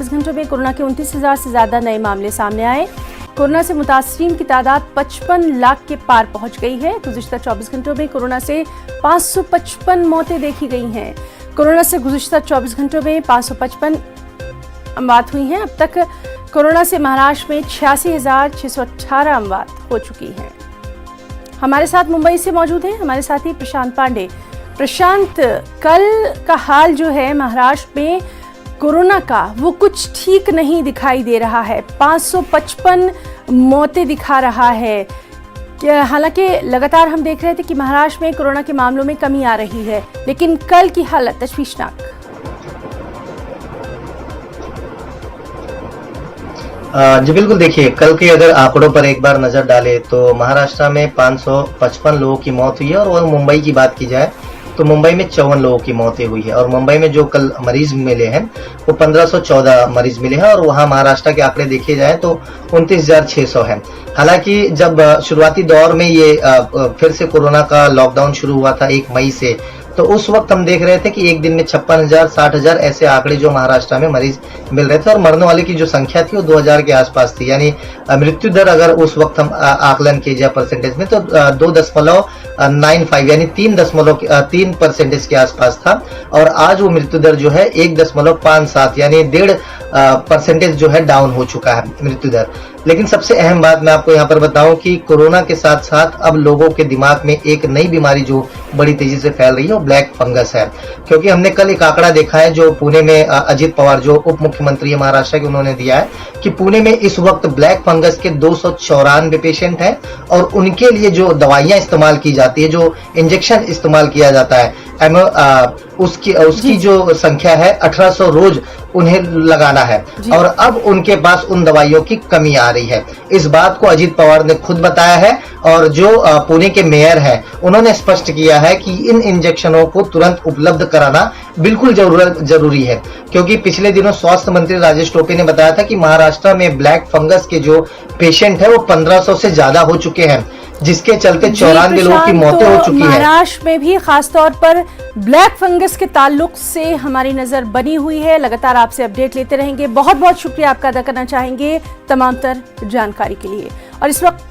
24 घंटों में कोरोना के 29,000 से ज्यादा नए मामले सामने आए। कोरोना से मुतासरीन की तादाद 55 लाख के पार पहुंच गई है। गुज़िश्ता 24 घंटों में कोरोना से 555 मौतें देखी गई हैं। कोरोना से गुज़िश्ता 24 घंटों में 555 अमवात हुई हैं। अब तक कोरोना से महाराष्ट्र में 86,618 अमवात हो चुकी हैं। हमारे साथ मुंबई से मौजूद है हमारे साथी प्रशांत पांडे। प्रशांत, कल का हाल जो है महाराष्ट्र में कोरोना का वो कुछ ठीक नहीं दिखाई दे रहा है। 555 मौतें दिखा रहा है। हालांकि लगातार हम देख रहे थे कि महाराष्ट्र में कोरोना के मामलों में कमी आ रही है, लेकिन कल की हालत तशवीशनाक। जी बिल्कुल, देखिए कल के अगर आंकड़ों पर एक बार नजर डालें तो महाराष्ट्र में 555 लोगों की मौत हुई है और मुंबई की बात की जाए तो मुंबई में 54 लोगों की मौतें हुई है और मुंबई में जो कल मरीज मिले हैं वो 1514 मरीज मिले हैं और वहां महाराष्ट्र के आंकड़े देखे जाए तो 29,600 हैं। हालांकि जब शुरुआती दौर में ये फिर से कोरोना का लॉकडाउन शुरू हुआ था 1 मई से, तो उस वक्त हम देख रहे थे कि एक दिन में 56,000 60,000 ऐसे आंकड़े जो महाराष्ट्र में मरीज मिल रहे थे और मरने वाले की जो संख्या थी वो 2,000 के आसपास थी। यानी मृत्यु दर अगर उस वक्त हम आकलन किए जाए परसेंटेज में तो 2.95 यानी 3% के आसपास था और आज वो मृत्यु दर जो है 1.57 यानी 1.5% जो है डाउन हो चुका है मृत्यु दर। लेकिन सबसे अहम बात मैं आपको यहाँ पर बताऊं कि कोरोना के साथ साथ अब लोगों के दिमाग में एक नई बीमारी जो बड़ी तेजी से फैल रही है वो ब्लैक फंगस है। क्योंकि हमने कल एक आंकड़ा देखा है जो पुणे में अजित पवार जो उप मुख्यमंत्री है महाराष्ट्र के, उन्होंने दिया है कि पुणे में इस वक्त ब्लैक फंगस के 294 पेशेंट हैं और उनके लिए जो दवाइयां इस्तेमाल की जाती है, जो इंजेक्शन इस्तेमाल किया जाता है, उसकी जो संख्या है 1800 रोज उन्हें लगाना है और अब उनके पास उन दवाइयों की कमी आ रही है। इस बात को अजित पवार ने खुद बताया है और जो पुणे के मेयर हैं उन्होंने स्पष्ट किया है कि इन इंजेक्शनों को तुरंत उपलब्ध कराना बिल्कुल जरूरी है। क्योंकि पिछले दिनों स्वास्थ्य मंत्री राजेश टोपे ने बताया था कि महाराष्ट्र में ब्लैक फंगस के जो पेशेंट है वो 1500 से ज्यादा हो चुके हैं, जिसके चलते 94 लोगों की मौतें हो चुकी है। महाराष्ट्र में भी खासतौर पर ब्लैक फंगस के ताल्लुक से हमारी नजर बनी हुई है। लगातार आपसे अपडेट लेते रहेंगे। बहुत बहुत शुक्रिया आपका अदा करना चाहेंगे तमाम तर जानकारी के लिए। और इस वक्त